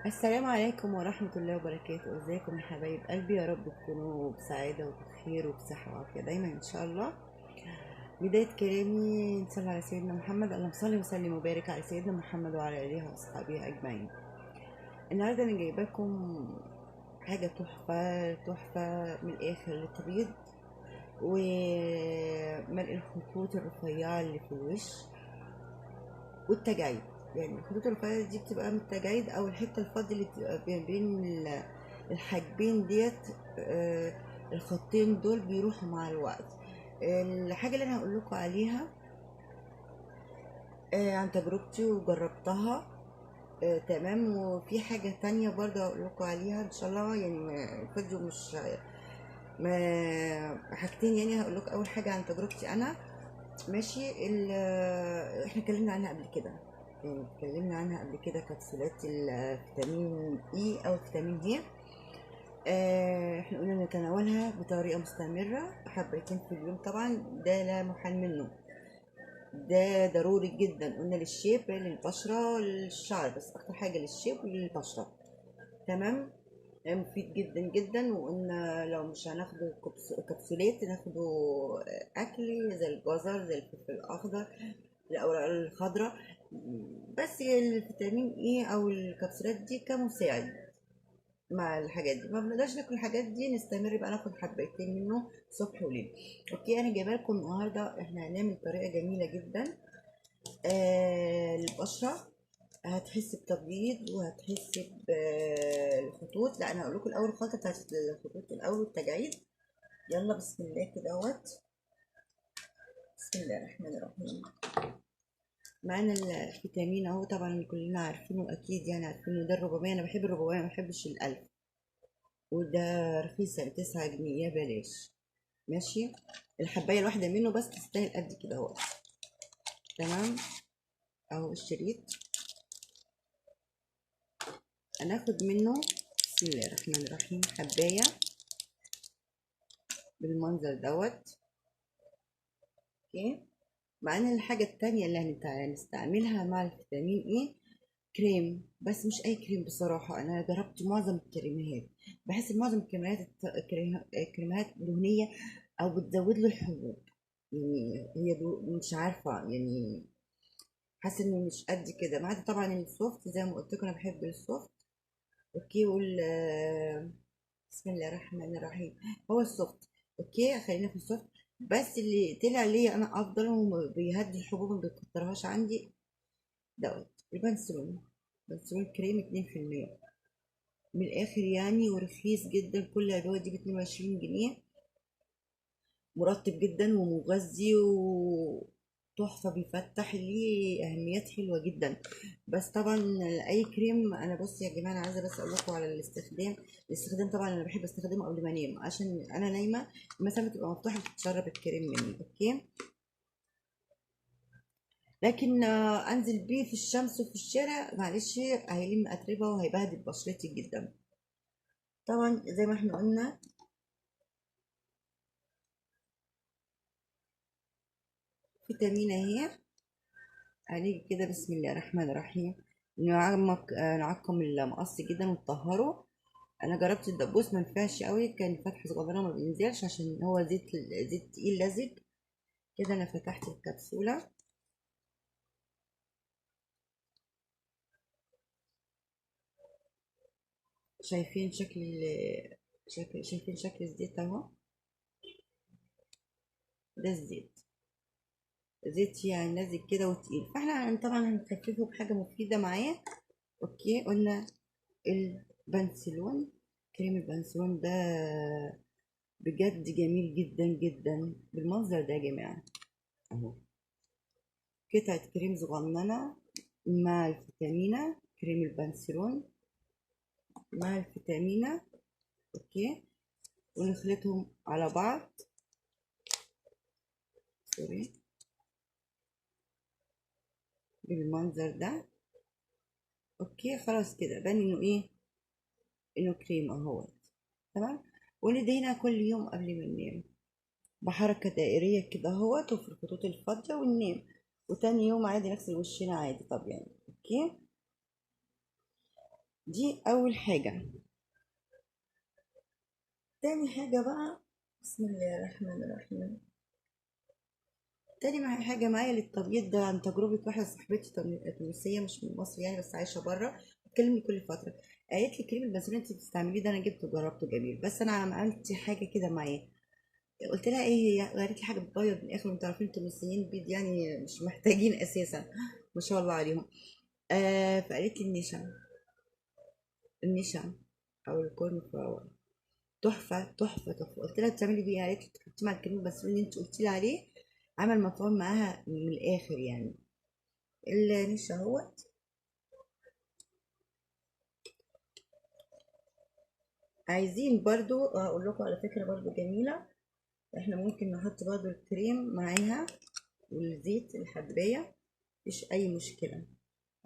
السلام عليكم ورحمة الله وبركاته. ازيكم يا حبايب قلبي؟ يا رب تكونوا بسعادة وبخير وبصحة وعافية دايما ان شاء الله. بداية كلامي نصلي على سيدنا محمد، اللهم صل وسلم وبارك على سيدنا محمد وعلى آله وأصحابه أجمعين. النهاردة أنا جايبة لكم حاجة تحفة تحفة من الآخر للتبييض وملء الخطوط الرفيعة اللي في الوش والتجاعيد. يعني الخطوط الرفيعة دي بتبقى من التجاعيد أو الحتة الفاضية اللي بتبقى بين الحاجبين ديت. الخطين دول بيروحوا مع الوقت. الحاجة اللي أنا هقول لكم عليها عن تجربتي وجربتها. تمام. وفي حاجة تانية برضه هقول لكم عليها إن شاء الله. يعني الفيديو مش ما حاجتين. يعني هقول لكم أول حاجة عن تجربتي أنا. ماشي. احنا اتكلمنا عنها قبل كده. يعني اتكلمنا عنها قبل كده كبسولات الفيتامين اي او فيتامين هي. احنا قلنا نتناولها بطريقة مستمرة حبتين في اليوم، طبعا ده لا محال منه. ده ضروري جدا. قلنا للشيب للبشرة للشعر، بس اكتر حاجة للشيب وللبشرة. تمام. مفيد جدا جدا. وقلنا لو مش هناخده كبسولات ناخده اكل زي الجزر زي الفلفل الاخضر الاوراق الخضراء. بس الفيتامين اي او الكبسولات دي كمساعد مع الحاجات دي. ما بنقدرش ناكل الحاجات دي نستمر، يبقى ناخد حبايتين منه صبح وليل. اوكي، انا جايبه لكم النهارده احنا هنعمل طريقه جميله جدا للبشره. هتحس بتبييض وهتحس بالخطوط. لا، انا هقول لكم الاول الخلطه بتاعت الخطوط الاول والتجاعيد. يلا بسم الله كده اهوت. بسم الله الرحمن الرحيم. معانا الفيتامين اهو، طبعا كلنا عارفينه اكيد، يعني عارفينه. ده الرباعية. انا بحب الرباعية، ما بحبش الالف. وده رخيص يعني 9 جنيه يا بلاش. ماشي. الحباية الواحدة منه بس تستاهل قد كده اهو. تمام. اهو الشريط هناخد منه. بسم الله الرحمن الرحيم. حباية بالمنظر دوت. اوكي. معانا الحاجة التانية اللي هنستعملها مع الفيتامين ايه. كريم، بس مش اي كريم بصراحة. انا جربت معظم الكريمات، بحس ان معظم الكريمات دهنية او بتزود له الحبوب. يعني هي مش عارفة يعني. حاسة انه مش قد كده، ما عدا طبعا السوفت زي ما قلت لكم انا بحب السوفت. اوكي. بسم الله الرحمن الرحيم. هو السوفت. اوكي، خلينا في السوفت. بس اللي طلع ليا انا افضل وبيهدي الحبوب ما بيكترهاش عندي دوت البنسلون. بنسلون كريم 2%. من الاخر يعني، ورخيص جدا. كل العلبة دي ب22 جنيه. مرطب جدا ومغذي وتحفة، بيفتح ليه أهميات حلوة جدا. بس طبعا أي كريم، أنا بص يا جماعة، أنا عايزة بس أقول لكم على الاستخدام طبعا أنا بحب أستخدمه قبل ما أنام، عشان أنا نايمة المسافة تبقى مفتوحة بتتشرب الكريم مني. أوكي. لكن أنزل بيه في الشمس وفي الشارع معلش هيلم أتربة وهيبهدل بشرتي جدا. طبعا زي ما احنا قلنا فيتامين اهي. هنيجي كده بسم الله الرحمن الرحيم. نعقم المقص جدا ونطهره. انا جربت الدبوس ما نفعش قوي، كان فتحه صغيره ما بينزلش عشان هو زيت تقيل لزج كده. انا فتحت الكبسوله. شايفين شايفين شكل الزيت اهو. ده الزيت. زيت يعني لزج كده وتقيل، فاحنا طبعا هنخففه بحاجه مفيده معاه. اوكي. قلنا البنسلون. كريم البنسلون ده بجد جميل جدا جدا بالمنظر ده يا جماعة اهو. قطعة كريم صغننة مع الفيتامينة. كريم البنسلون مع الفيتامينة. اوكي. ونخلطهم على بعض. سوري. بالمنظر ده. اوكي خلاص كده بان انه ايه، انه كريم اهو. تمام. وندهنها كل يوم قبل ما ننام بحركة دائرية كده اهوت وفي الخطوط الفاضية وننام. وتاني يوم عادي نغسل وشنا عادي طبيعي. اوكي. دي اول حاجه. تاني حاجه بقى، بسم الله الرحمن الرحيم. تاني حاجة معايا للتبييض ده عن تجربة واحدة صاحبتي تونسية مش من مصر يعني، بس عايشة بره، بتكلمني كل فترة. قالت لي كريم البنسلين انت بتستعمليه ده انا جبته جربته جميل، بس انا عملت حاجة كده معاه. قلت لها ايه هي؟ قالت لي حاجة بتبيض من الاخر، انتوا عارفين التونسيين بيض يعني مش محتاجين اساسا، ما شاء الله عليهم. فقالت لي النشا او الكورن فلاور تحفة تحفة تحفة. قلت لها بتعملي بيه إيه؟ قالت لي تحطيه مع الكريم البنسلين اللي انت قلتي لي عليه، عمل مفعول معاها من الاخر يعني. النشا اهوت. عايزين برضو اقول لكم على فكرة برضو جميلة، احنا ممكن نحط برضو الكريم معاها والزيت الحباية، مفيش اي مشكلة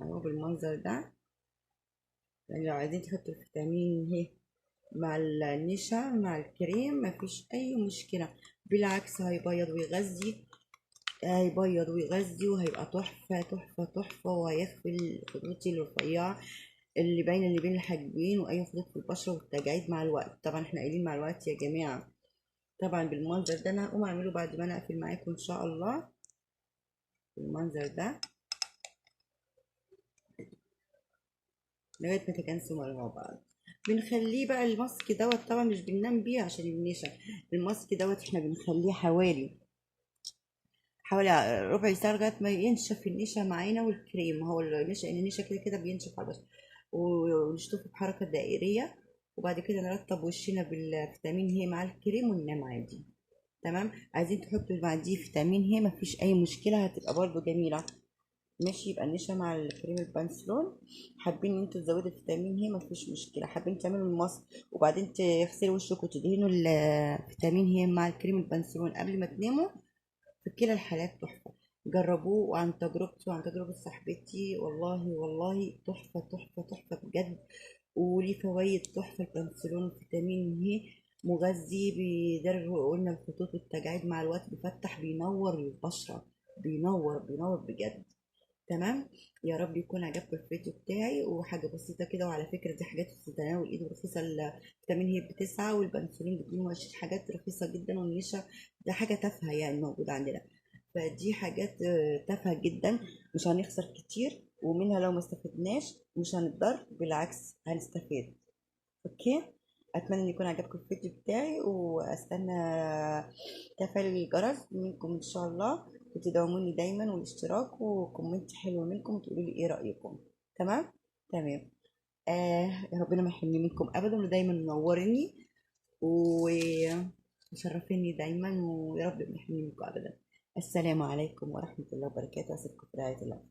اهو بالمنظر ده. يعني لو عايزين تحطوا الفيتامين ه مع النشا مع الكريم مفيش اي مشكلة، بالعكس هيبيض ويغذي، هيبيض ويغذي وهيبقى تحفة تحفة تحفة، وهيخفي الخطوط الرفيعة اللي باينة اللي بين الحاجبين وأي خطوط في البشرة والتجاعيد مع الوقت. طبعا احنا قايلين مع الوقت يا جماعة. طبعا بالمنظر ده انا هقوم اعمله بعد ما انا اقفل معاكم ان شاء الله. بالمنظر ده لغايه ما تكنسوا مع بعض. بنخليه بقى الماسك دوت، طبعا مش بننام بيه عشان النشا. الماسك دوت احنا بنخليه حوالي ربع ساعه لغايه ما ينشف النشا معانا والكريم. هو النشا ان النشا كده كده بينشف على البشره، ونشطفه بحركه دائريه، وبعد كده نرطب وشنا بالفيتامين هي مع الكريم وننام عادي. تمام. عايزين تحطوا بعديه فيتامين هي مفيش اي مشكله، هتبقى برضو جميله. ماشي، يبقى النشا مع الكريم البنسلون. حابين ان انتوا تزودوا الفيتامين هي مفيش مشكله، حابين تعملوا الماسك وبعدين تغسلوا وشكم وتدهنوا الفيتامين هي مع الكريم البنسلون قبل ما تناموا، في كلا الحالات تحفه. جربوه، وعن تجربتي وعن تجربه صاحبتي والله والله تحفه تحفه تحفه بجد. وليه فوائد تحفه البنسلون، فيتامين هي مغذي، بيدرب قلنا الخطوط والتجاعيد مع الوقت، بيفتح بينور البشره، بينور بينور بجد. تمام. يا رب يكون عجبكم الفيديو بتاعي، وحاجة بسيطة كده. وعلى فكرة دي حاجات في تناول الإيد ورخيصة، الفيتامين هي ب9 والبنسلين ب22، حاجات رخيصة جدا. والنشا ده حاجة تافهة يعني موجودة عندنا، فدي حاجات تافهة جدا. مش هنخسر كتير، ومنها لو ما استفدناش مش هنضر، بالعكس هنستفاد. اوكي. اتمنى ان يكون عجبكم الفيديو بتاعي، واستنى تفعيل الجرس منكم ان شاء الله، وتدعموني دايما، والاشتراك وكومنت حلو منكم وتقولوا لي ايه رايكم. تمام. تمام. ربنا ما يحرمني منكم ابدا، ودايما منورني ومشرفيني دايما، ويا رب ما يحرمني منكم ابدا. السلام عليكم ورحمه الله وبركاته، اسيبكم في رعايه الله.